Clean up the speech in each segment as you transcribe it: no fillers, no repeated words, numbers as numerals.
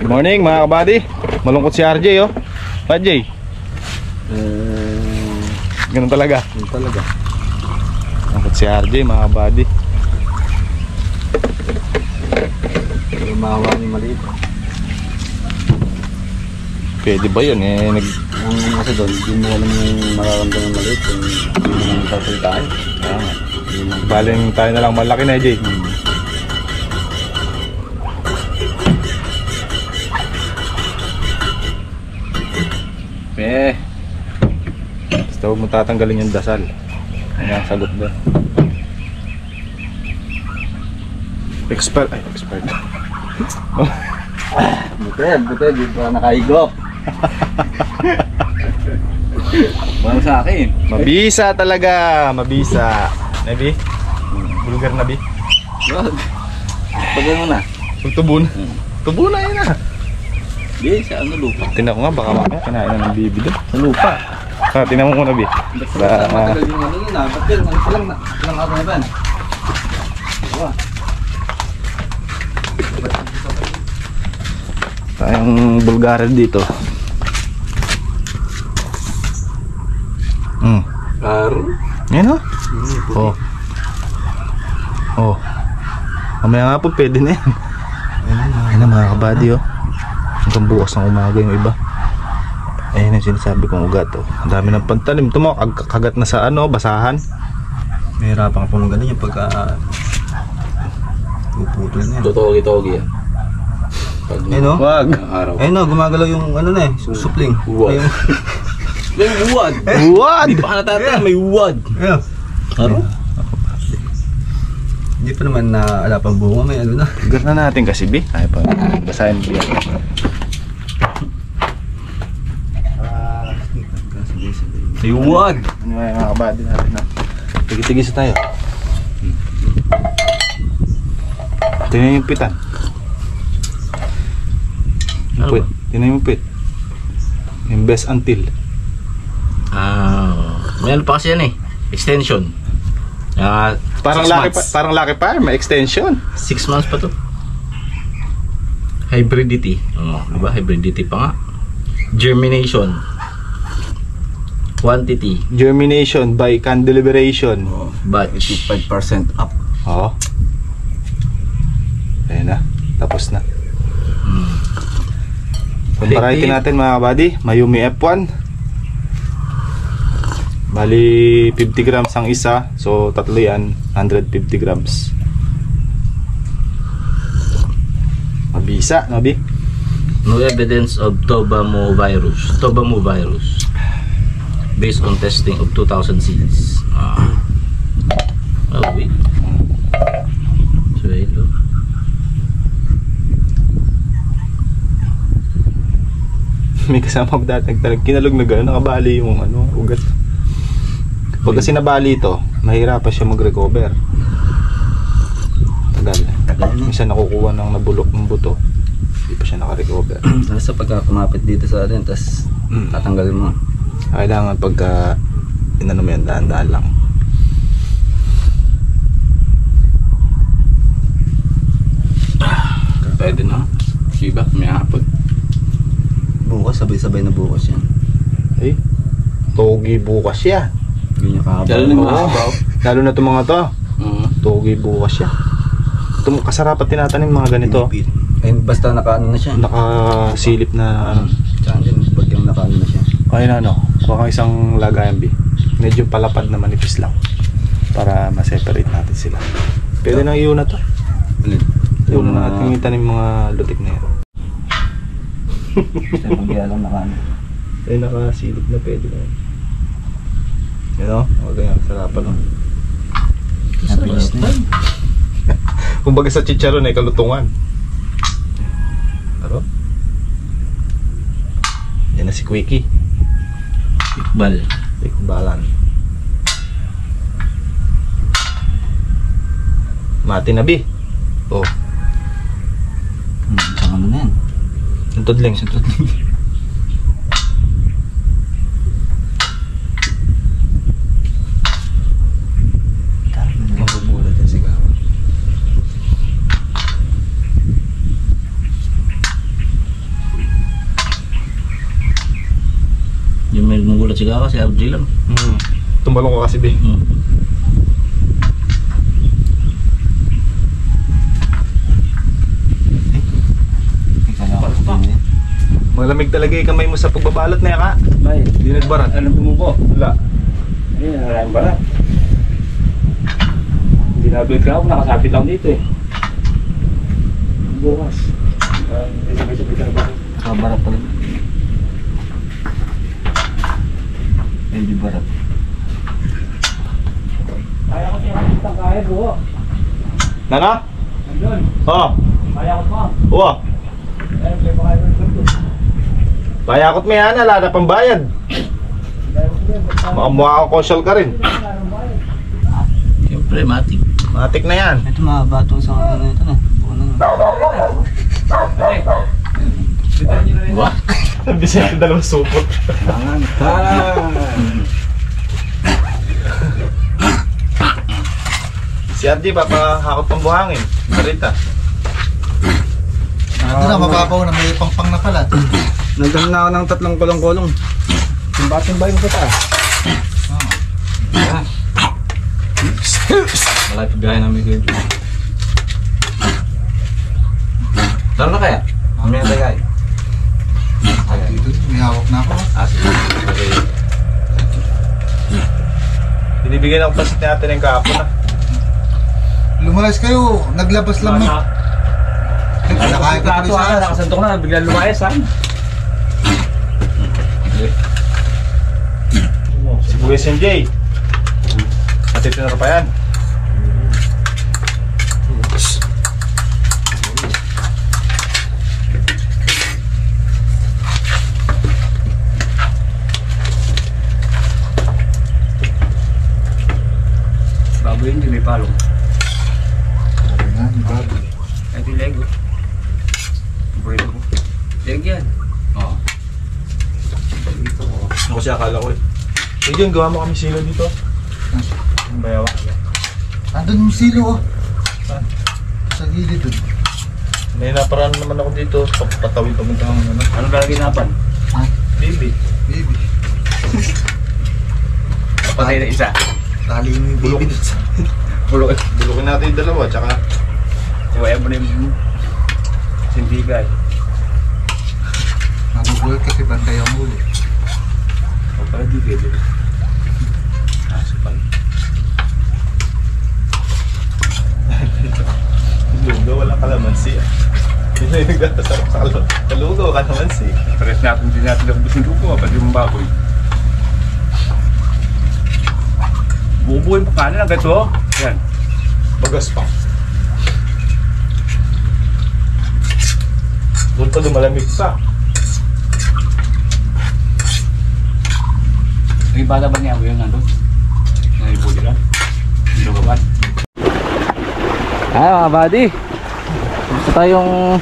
Good morning mga kabady. Malungkot si RJ oh. RJ. Ganun talaga. Ganun talaga. Malungkot si RJ mga kabady. Lumawa ni maliit. Pwede ba yun eh? Ang kasi doon, hindi mo alam yung mararamdaman ng maliit. Hindi mo naman sasalitaan. Baling tayo na lang malaki na RJ. Basta huwag mo tatanggalin yung dasal. Ano ang sagot doon? Expert. Buti, di pa nakaigop. Walang sa akin. Mabisa talaga, mabisa. Nabi? Bulgar na bi? Wag. Pagyan mo na. Tubun. Tubo na yun ah. Di, sa ano lupa? Tinan ko nga, baka mamaya kinain na ng bibi doon. Sa lupa. Tinan mo muna bi. Matagal yung ano yun ah. Ba't yun? Ilang ako na ba? Tayong Bulgaria dito. Karo? Yan o. Oh. Mamaya nga po pwede na yan. Ayan na mga kabady oh. Hanggang bukas ng umaga yung iba. Ayan yung sinasabi kong ugat oh. Ang dami ng pantanim. Ito mo, kagat na sa ano, basahan. Mahirapan ka po ng ganun yung pagka puputol na yan. Totogi-togi yan. Ayun o. Wag. Ayun o, gumagalaw yung ano na eh, supling. Uwad. May uwad. Uwad! Hindi pa ka natatang, may uwad. Ayun. Ano? Hindi pa naman naala pang bunga, may ano na. Ugar na natin kasi bi. Ay pa, basahin bi. May uwad. Ano yung mga kabady natin na? Tigis-tigis tayo. Tingnan yung pitan. Ano ba? Tingnan yung pit. Yung best until. May ano pa kasi yan eh. Extension. Parang laki pa, may extension. 6 months pa to. Hybridity. Diba? Hybridity pa nga. Germination. Quantity. Germination by can deliberation. Batch. 5% up. Oo. Ayun na. Tapos na. Kung variety natin mga kabady, Mayumi F1. Bali 50 grams ang isa. So tatlo yan, 150 grams. Mabisa, no bi? No evidence of Tobamu virus based on testing of 2,000 seeds. Wait. So hello. May kasama ko dati kinalog na gano'n, nakabali yung ano, ugat. Pag kasi nabali ito, mahirapan siya mag-recover. Tagal. Minsan nakukuha ng nabulok ng buto, hindi pa siya naka-recover. Tapos sa pagka kumapit dito sa atin, tapos tatanggalin mo. Kailangan pagka inano mo yan, daan-daan lang. Pwede na. Diba? May hapon. Bukas, sabay-sabay na bukas yan. Eh, togi bukas siya. Ganyan kahaba. Lalo na mga habaw. Lalo na itong mga to. Togi bukas siya. Itong kasarapat tinatanim mga ganito. Ay, basta nakaano na siya. Nakasilip na ano. Saan din, pag yung nakaano na siya. Okay na ano, kuha kang isang lagayan bi. Medyo palapad na manipis lang. Para ma-separate natin sila. Pwede nang iuna to. Iuna na natin yung itanim mga lutik na yun. Kasi pag yan lang nakaano. Ay nakasilip na pwede na yun. Yan o, ganyan, sarapan lang. Nabilis na yun. Kumbaga sa chicharon ay kalutungan. Ano? Yan na si Quickie. Ikbalan. Mati na bi. Oh. Isang ano na yan. Ang tudling. Mabubula dyan sigaro. Sulat si Kaka, si RJ lang. Tumalong ko kasi di. Malamig talaga yung kamay mo sa pagbabalot na yaka. May, Hindi nagbarat. anong bumubo? Wala. Ayun, maraming balat. Hindi na-upload ka ako, nakasapit lang dito eh. Bukas. Hindi sabay-sabay ka na ba? Kabarat pala. Medyo barat. Kaya ko siya nakitang kaya buho. Nana? Nandun. Oo. Kaya ko pa. Oo. Kaya ko pa kayo nandun. Bayakot mo yan, ala na pambayad. Makamukha ko social ka rin. Siyempre, matik. Matik na yan. Ito mahaba itong sa ano ito na. Wah! Bisaya yung dalawang supot. Si RJ, papahakot pang buhangin. Marita. Ito na, mababaw na, may pangpang na pala. Nagdang na ako ng 3 kolong-kolong. Timba-timba yung kata. Malapit biyahe namin kayo. Tara na kaya? Mamaya na tayo. Dito, may hawak na ako. Sige. Okay. Binibigyan ako pasit natin ng kahapon na. Lumalas kayo, naglabas lang mo. Nakaya ka tuloy sa Nakasantok na, biglang lumayas ha. Si Kuya SMJ. Matitinara pa yan. Baboy hindi may palong. Ayan, bago. Ito yung Lego. Burrito ko. Lego yan. Oo. Ako siya akala ko eh. Eh dyan, gawa mo kami silo dito. Ang bayawa. Andun yung silo, oh. Saan? Sa gilid dun. May naparaan naman ako dito. Patawid pamunta ng ano. Ano lalaginapan? Baby. Baby. Patay na isa. Tali mo yung baby dun sa... Bulok. Bulukin natin yung dalawa. Tsaka Iwayan mo na yung sindigay. Magugulat kasi bantay ang huli. O pala di pwede. Aso pala. lugaw, walang kalamansi. Hindi na yung nagkasarap sa kalugaw, kalamansi. Pares natin din natin ang busing lupo, pati yung baboy. Bubuhin pa kanin ang gato. Yan. Bagas pa. Doon pa lumalamig pa. May bala ba niya ako yun nandun? Naibuli lang. Hindi ba ba? Mga buddy. Gusto tayong...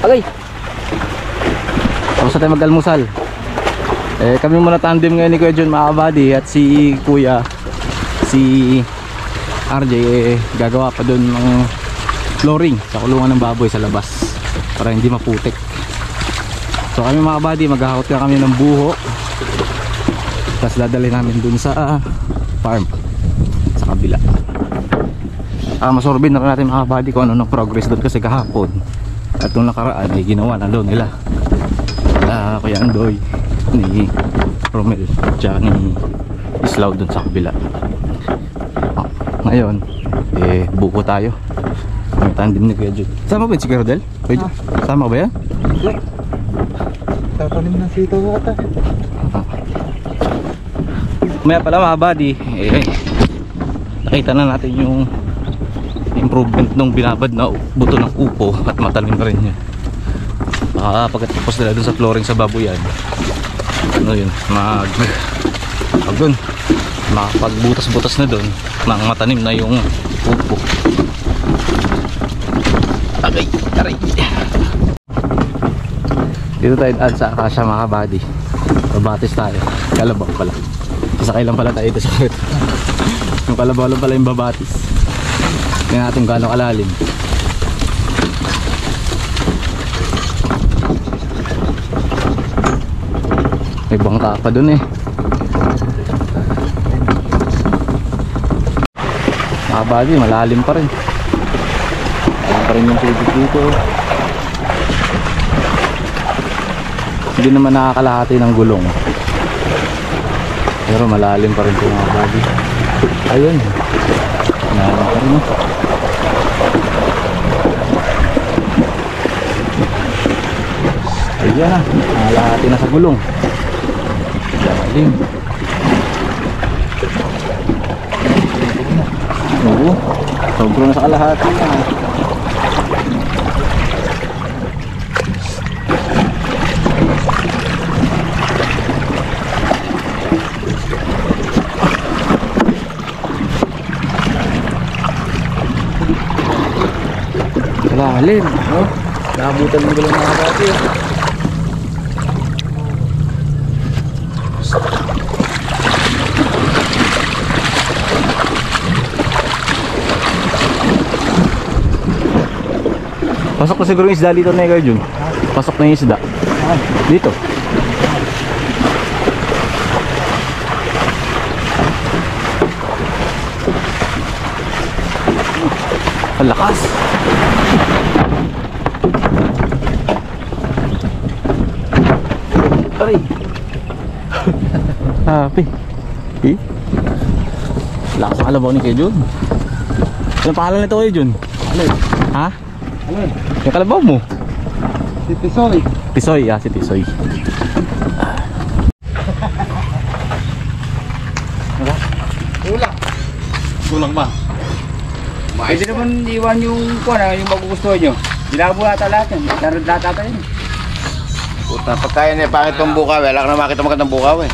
Agay! Tapos na tayo mag-almusal. Kami muna tandem ngayon ni Kuya John, mga buddy. At si Kuya, si RJ, gagawa pa doon ng flooring sa kulungan ng baboy sa labas para hindi maputik. So kami mga buddy, maghahakot ka kami ng buho. Tapos dadali namin doon sa farm sa kabila. Masorbin na rin natin mga buddy kung ano ng progress doon kasi kahapon at nung nakaraan ay ginawa na doon nila Kuya Andoy, ni Romel at ni Islaw doon sa kabila. Ngayon buko tayo. May tandem ni Kuya Jude. Sama ba yun si Kuya Rodel? Kuya Jude? Sama ba yan? Tatanim ng sitaw ata. Maya pala mga buddy, nakita na natin yung improvement nung binabad na buto ng upo at matalim na rin yun. Baka pagkatapos nila dun sa flooring sa baboyan, ano yun, makapagbutas-butas na dun nang matanim na yung upo. Agay, aray. Dito tayo daan sa Akasya mga buddy. Babatis tayo, kalabaw pala. Sasakay lang pala tayo ito sa yung kalabaw lang pala yung babatis. Tingnan natin gaano kalalim. May bangka pa dun eh. mga kabady, malalim pa rin. Malalim pa rin yung tubig dito. Hindi naman nakakalahati ng gulong, pero malalim pa rin po mga kabady. Ayun, malalim pa rin, no? Ayan na, nakalahati na sa gulong. Lalim. Oo, sobrang na sa kalahati na. Lalim, no? Naabutan mo lang mga kabady. Pasok na siguro yung isda dito na kayo, Jun. Pasok na yung isda. Dito. Ang lakas. Aray. Happy. Eh? Lakas ang kalabaw ni kayo, Jun. Anong pangalan nito kayo, Jun? Ano? Ha? Ano? Yung kalabaw mo? Si Tisoy. Tisoy, si Tisoy. Kulang. Kulang ba? Pwede naman iwan yung yung magugustuhan nyo. Bilabo ata lahat yan. Darod lahat ata yun. Puta, pagkain eh, pangit tong bukaw eh. Wala ka na makita magandang bukaw eh.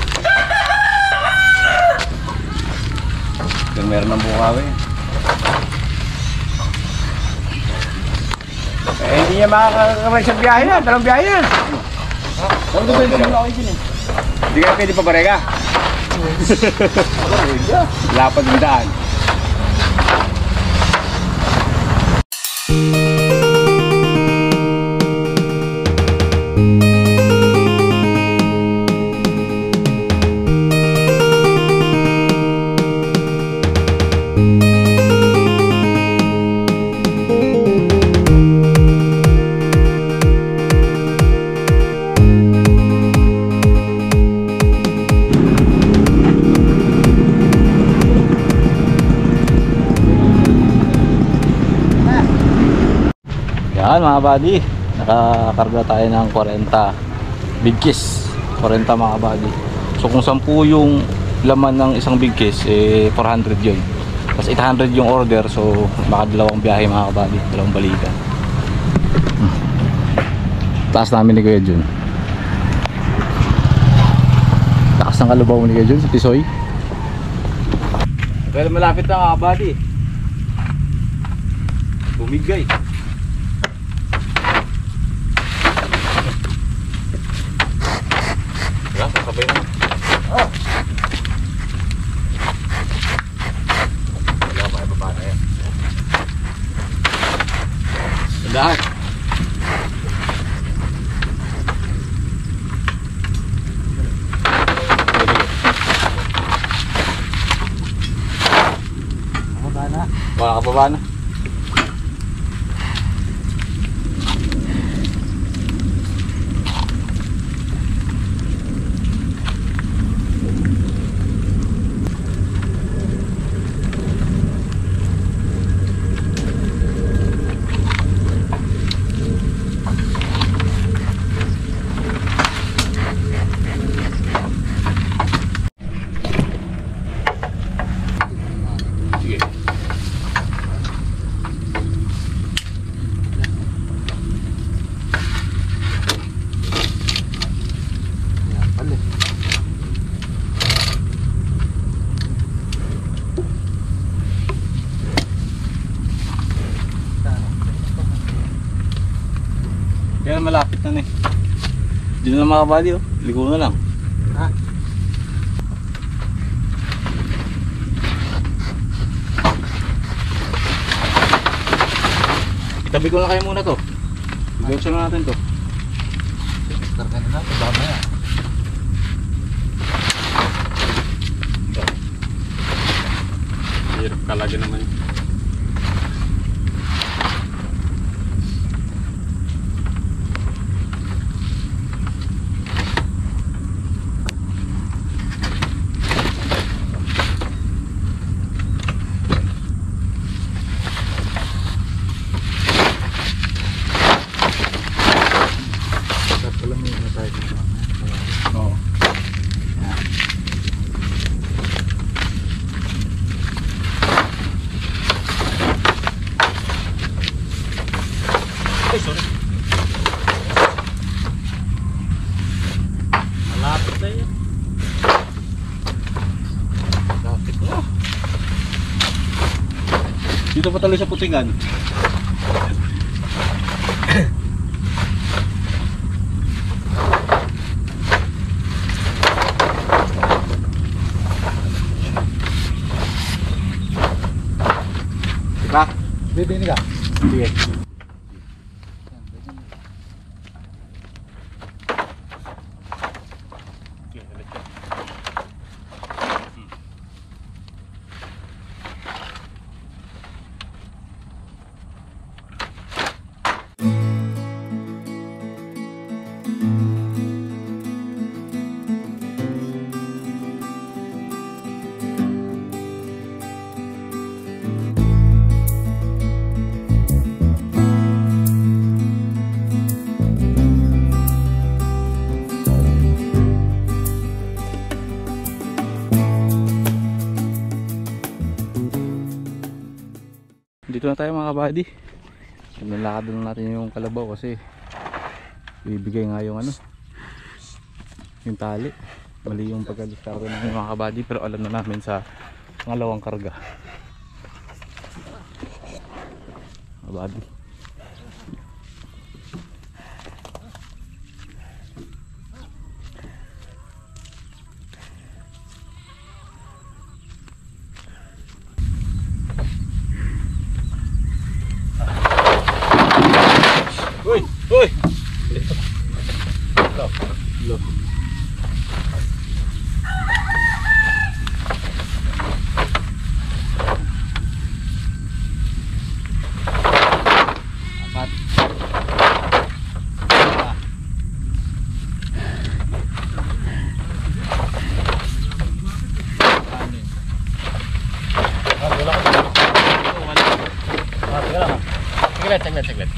Kung meron ng bukaw eh. Eh, hindi niya makakabay sa biyahe na. Dalawang biyahe na. Ano ba yung ako yun eh? Hindi ka pwede pa barega. Lapad ng daan. Yan mga buddy, nakakarga tayo ng 40 big kiss. 40 mga buddy. So kung 10 yung laman ng isang big kiss, eh 400 yun. Tapos 800 yung order, so makadalawang biyahe mga buddy, dalawang balikan. Taas namin ni Kuya Jun. Taas ng kalabaw ni Kuya Jun sa Tisoy. Well, malapit na mga buddy. Bumigay. Sabay na. Wala, makibaba na yan. Sandaan. Nakababa na. Nakababa na. Kaya malapit na eh. Diyan na mga buddy, oh. Ligo na lang. Ha? Itabi ko na kayo muna to. Diretso na natin to. Karga na natin, baka na yan. Hirap ka lagi naman. Dito pa talo sa putingan. Diba? Bibini ka. Sige. Dito na tayo mga kabady. Nalakad na natin yung kalabaw kasi bibigay nga yung ano, yung tali. Mali yung pagka-discard ng mga kabady, pero alam na namin sa pangalawang karga. Kabady. Uy! Uy! Saglit.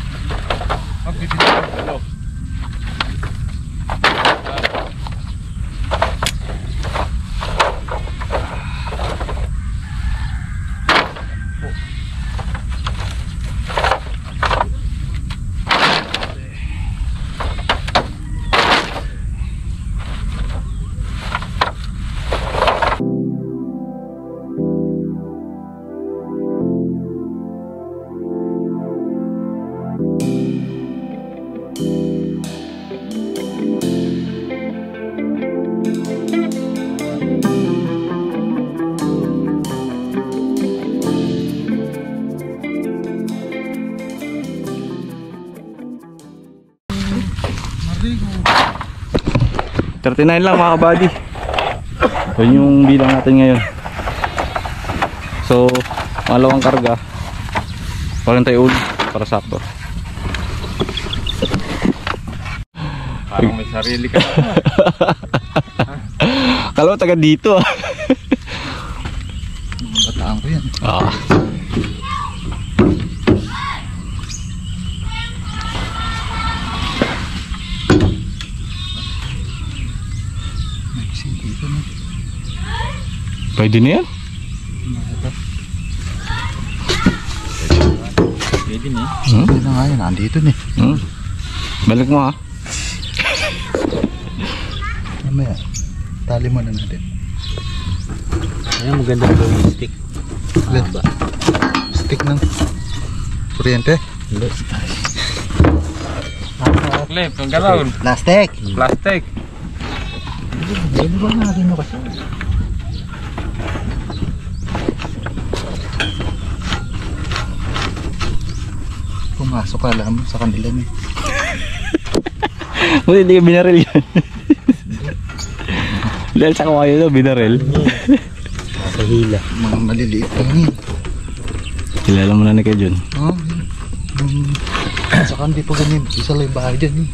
Marigo. 39 lang mga kabady. Yun yung bilang natin ngayon. So, pangalawang karga 41 para sakto. Parang may sarili ka. Kala mo taga dito ah. Bataan ko yan. Ah. May ising dito na. Pwede na yan. Pwede na. Hindi na nga yan. Nandito na. Balik mo ah. Mamaya. Tali mo na natin. Ayan, maganda po yung stick. Haba. Stick ng kuryente. Clip, yung galon. Plastic. Plastic. Hindi ba natin nyo kasi? Pumasok ka alam sa kanila niya. Buti hindi ka binaril yan. Dahil sa kawayo daw binaril. Sa hila. Mga maliliit lang yun. Kilala mo na ni kayo dyan. Oh, yun. Saka hindi pa ganyan. Isa lang yung bahay dyan.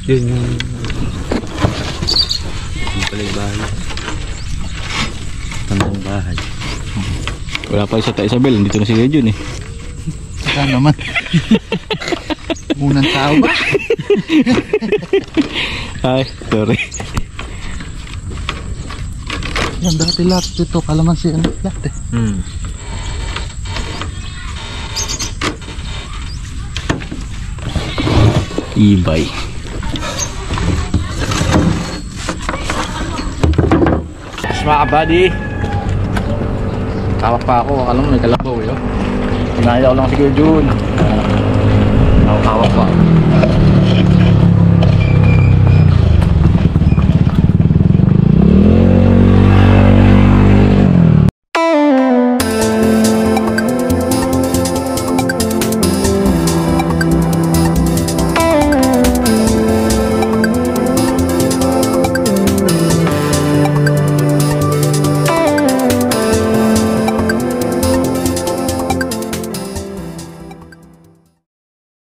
Yun yung... Yung pala yung bahay. Tandang bahay. Wala pa isa ta Isabel, dito na si kayo dyan eh. Saka naman. Unang tao ba? Ay, sorry. Yan dati lahat dito. Kalamansi ano lahat eh. Ibay. mga kabady. Tawak pa ako, alam mo may kalabaw eh. Kinaya ko lang si Kuya Jun. Tawak pa.